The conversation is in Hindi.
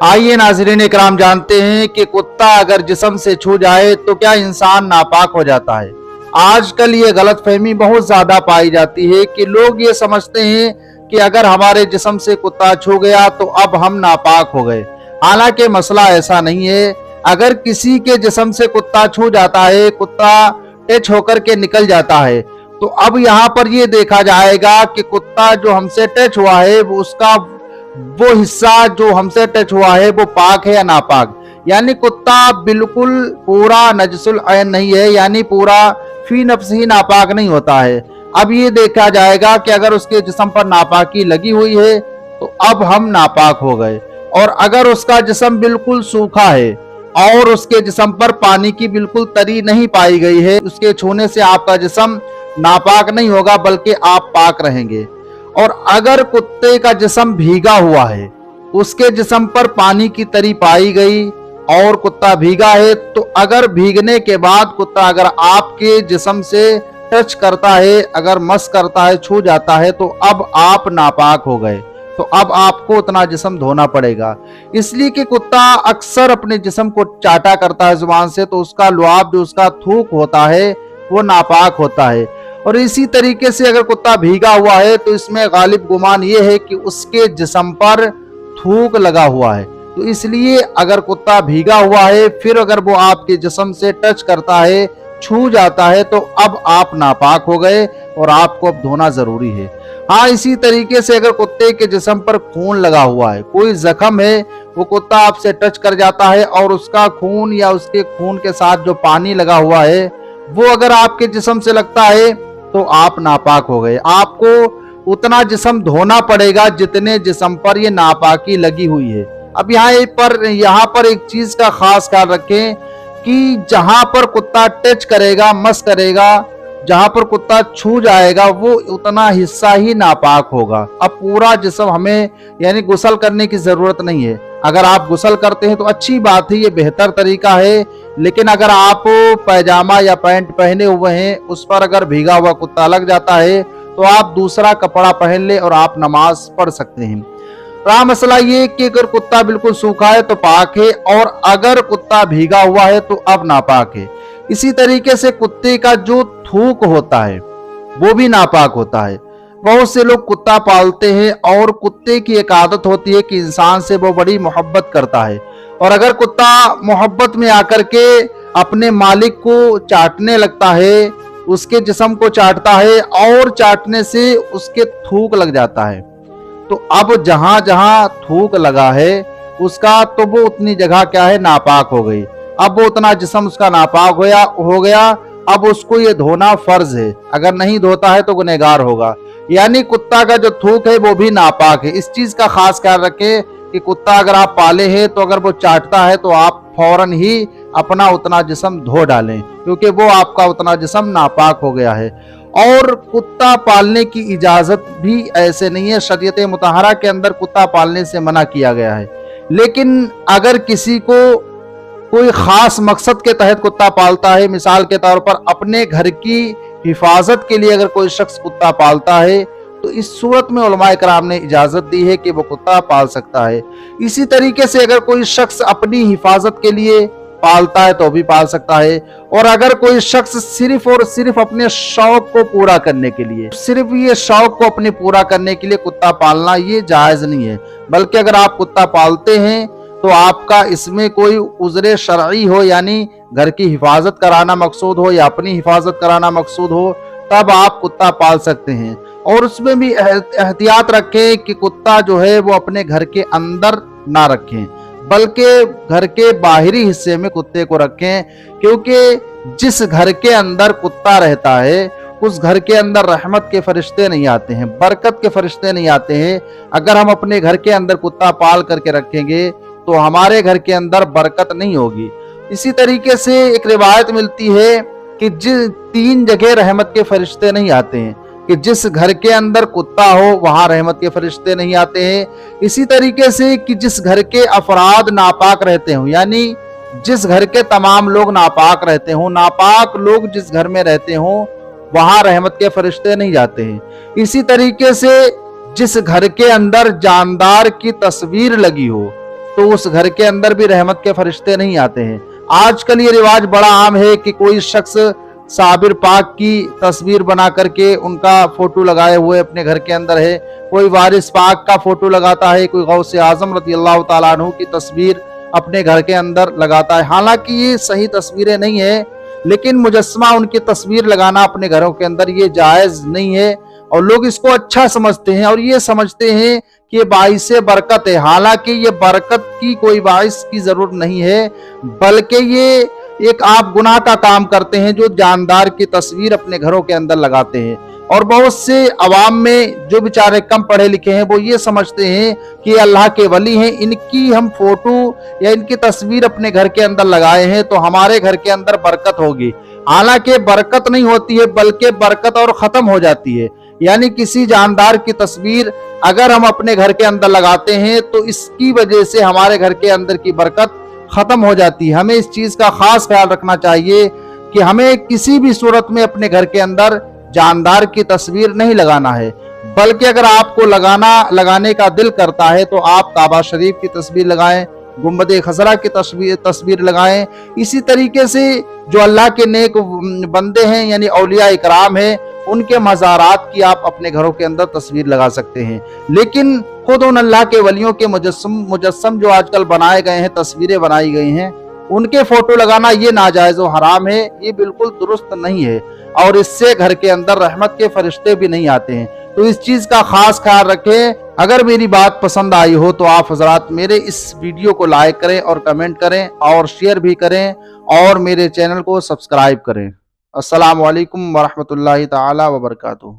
आइए नाज़रीन इकराम जानते हैं कि कुत्ता अगर जिस्म से छू जाए तो क्या इंसान नापाक हो जाता है। आजकल ये गलतफहमी बहुत ज्यादा पाई जाती है कि लोग ये समझते हैं कि अगर हमारे जिस्म से कुत्ता छू गया तो अब हम नापाक हो गए। हालांकि मसला ऐसा नहीं है। अगर किसी के जिस्म से कुत्ता छू जाता है, कुत्ता टच होकर के निकल जाता है, तो अब यहाँ पर ये देखा जाएगा कि कुत्ता जो हमसे टच हुआ है वो हिस्सा जो हमसे टच हुआ है वो पाक है या नापाक। यानी कुत्ता बिल्कुल पूरा नजसुल ऐन नहीं है, यानी पूरा फी नफ्स ही नापाक नहीं होता है। अब ये देखा जाएगा कि अगर उसके जिस्म पर नापाकी लगी हुई है तो अब हम नापाक हो गए। और अगर उसका जिस्म बिल्कुल सूखा है और उसके जिस्म पर पानी की बिल्कुल तरी नहीं पाई गई है, उसके छूने से आपका जिस्म नापाक नहीं होगा बल्कि आप पाक रहेंगे। और अगर कुत्ते का जिस्म भीगा हुआ है, उसके जिस्म पर पानी की तरी पाई गई और कुत्ता भीगा है, तो अगर भीगने के बाद कुत्ता अगर आपके जिस्म से टच करता है, अगर मस करता है, छू जाता है, तो अब आप नापाक हो गए। तो अब आपको उतना जिस्म धोना पड़ेगा, इसलिए कि कुत्ता अक्सर अपने जिस्म को चाटा करता है जुबान से, तो उसका लुआब जो उसका थूक होता है वो नापाक होता है। और इसी तरीके से अगर कुत्ता भीगा हुआ है तो इसमें गालिब गुमान ये है कि उसके जिस्म पर थूक लगा हुआ है। तो इसलिए अगर कुत्ता भीगा हुआ है फिर अगर वो आपके जिस्म से टच करता है, छू जाता है, तो अब आप नापाक हो गए और आपको अब धोना जरूरी है। हाँ, इसी तरीके से अगर कुत्ते के जिस्म पर खून लगा हुआ है, कोई जख्म है, वो कुत्ता आपसे टच कर जाता है और उसका खून या उसके खून के साथ जो पानी लगा हुआ है वो अगर आपके जिस्म से लगता है तो आप नापाक हो गए। आपको उतना जिस्म धोना पड़ेगा जितने जिस्म पर ये नापाकी लगी हुई है। अब यहाँ पर एक चीज का खास ख्याल रखें कि जहां पर कुत्ता टच करेगा, मस करेगा, जहां पर कुत्ता छू जाएगा वो उतना हिस्सा ही नापाक होगा। अब पूरा जिस्म हमें यानी गुस्ल करने की जरूरत नहीं है। अगर आप गुस्ल करते हैं तो अच्छी बात है, ये बेहतर तरीका है। लेकिन अगर आप पैजामा या पैंट पहने हुए हैं, उस पर अगर भीगा हुआ कुत्ता लग जाता है तो आप दूसरा कपड़ा पहन ले और आप नमाज पढ़ सकते हैं। रहा मसला ये कि अगर कुत्ता बिल्कुल सूखा है तो पाक है और अगर कुत्ता भीगा हुआ है तो अब नापाक है। इसी तरीके से कुत्ते का जो थूक होता है वो भी नापाक होता है। बहुत से लोग कुत्ता पालते हैं और कुत्ते की एक आदत होती है कि इंसान से वो बड़ी मोहब्बत करता है, और अगर कुत्ता मोहब्बत में आकर के अपने मालिक को चाटने लगता है, उसके जिस्म को चाटता है और चाटने से उसके थूक लग जाता है, तो अब जहां जहां थूक लगा है उसका तो वो उतनी जगह क्या है, नापाक हो गई। अब वो उतना जिस्म उसका नापाक हो गया। अब उसको ये धोना फर्ज है, अगर नहीं धोता है तो गुनहगार होगा। यानी कुत्ता का जो थूक है वो भी नापाक है। इस चीज का खास ख्याल रखें कि कुत्ता अगर आप पाले हैं तो अगर वो चाटता है तो आप फौरन ही अपना उतना जिस्म धो डालें, क्योंकि वो आपका उतना जिस्म नापाक हो गया है। और कुत्ता पालने की इजाजत भी ऐसे नहीं है, शरीयत मुतहरा के अंदर कुत्ता पालने से मना किया गया है। लेकिन अगर किसी को कोई खास मकसद के तहत कुत्ता पालता है, मिसाल के तौर पर अपने घर की हिफाजत के लिए अगर कोई शख्स कुत्ता पालता है, तो इस सूरत में उलमाए कराम ने इजाजत दी है कि वो कुत्ता पाल सकता है। इसी तरीके से अगर कोई शख्स अपनी हिफाजत के लिए पालता है तो भी पाल सकता है। और अगर कोई शख्स सिर्फ और सिर्फ अपने शौक को पूरा करने के लिए, सिर्फ ये शौक को अपने पूरा करने के लिए कुत्ता पालना, ये जायज नहीं है। बल्कि अगर आप कुत्ता पालते हैं तो आपका इसमें कोई उज़्र शरई हो, यानी घर की हिफाजत कराना मकसूद हो या अपनी हिफाजत कराना मकसूद हो, तब आप कुत्ता पाल सकते हैं। और उसमें भी एहतियात रखें कि कुत्ता जो है वो अपने घर के अंदर ना रखें, बल्कि घर के बाहरी हिस्से में कुत्ते को रखें, क्योंकि जिस घर के अंदर कुत्ता रहता है उस घर के अंदर रहमत के फरिश्ते नहीं आते हैं, बरकत के फरिश्ते नहीं आते हैं। अगर हम अपने घर के अंदर कुत्ता पाल करके रखेंगे तो हमारे घर के अंदर बरकत नहीं होगी। इसी तरीके से एक रिवायत मिलती है कि जिस 3 जगह रहमत के फरिश्ते नहीं आते हैं, कि जिस घर के अंदर कुत्ता हो वहां रहमत के फरिश्ते नहीं आते हैं। इसी तरीके से कि जिस घर के अफराद नापाक रहते हो, यानी जिस घर के तमाम लोग नापाक रहते हो, नापाक लोग जिस घर में रहते हो वहां रहमत के फरिश्ते नहीं जाते हैं। इसी तरीके से जिस घर के अंदर जानदार की तस्वीर लगी हो, तो तो उस घर के अंदर भी रहमत के फरिश्ते नहीं आते हैं। आजकल ये रिवाज बड़ा आम है कि कोई शख्स साबिर पाक की तस्वीर बना करके उनका फोटो लगाए हुए अपने घर के अंदर है, कोई वारिस पाक का फोटो लगाता है, कोई गौसे आजम रज़ी अल्लाह ताला अन्हु की तस्वीर अपने घर के अंदर लगाता है। हालांकि ये सही तस्वीरें नहीं है, लेकिन मुजस्समा उनकी तस्वीर लगाना अपने घरों के अंदर ये जायज नहीं है और लोग इसको अच्छा समझते हैं और ये समझते हैं कि ये बाइस बरकत है। हालांकि ये बरकत की कोई बाइस की जरूरत नहीं है, बल्कि ये एक आप गुनाह का काम करते हैं जो जानदार की तस्वीर अपने घरों के अंदर लगाते हैं। और बहुत से अवाम में जो बेचारे कम पढ़े लिखे हैं वो ये समझते हैं कि अल्लाह के वली हैं, इनकी हम फोटो या इनकी तस्वीर अपने घर के अंदर लगाए हैं तो हमारे घर के अंदर बरकत होगी। हालांकि बरकत नहीं होती है, बल्कि बरकत और खत्म हो जाती है। यानी किसी जानदार की तस्वीर अगर हम अपने घर के अंदर लगाते हैं तो इसकी वजह से हमारे घर के अंदर की बरकत खत्म हो जाती है। हमें इस चीज का खास ख्याल रखना चाहिए कि हमें किसी भी सूरत में अपने घर के अंदर जानदार की तस्वीर नहीं लगाना है, बल्कि अगर आपको लगाने का दिल करता है तो आप काबा शरीफ की तस्वीर लगाएं, गुम्बद खसरा की तस्वीर लगाएं। इसी तरीके से जो अल्लाह के नेक बंदे हैं यानी औलिया इकराम हैं, उनके मज़ारात की आप अपने घरों के अंदर तस्वीर लगा सकते हैं। लेकिन खुद उन अल्लाह के वलियों के मुजस्सम जो आजकल बनाए गए हैं, तस्वीरें बनाई गई हैं, उनके फोटो लगाना ये नाजायज व हराम है, ये बिल्कुल दुरुस्त नहीं है और इससे घर के अंदर रहमत के फरिश्ते भी नहीं आते हैं। तो इस चीज का खास ख्याल रखें। अगर मेरी बात पसंद आई हो तो आप हजरात मेरे इस वीडियो को लाइक करें और कमेंट करें और शेयर भी करें और मेरे चैनल को सब्सक्राइब करें। अस्सलामु अलैकुम वरहमतुल्लाहि ताला वबरकातुहू।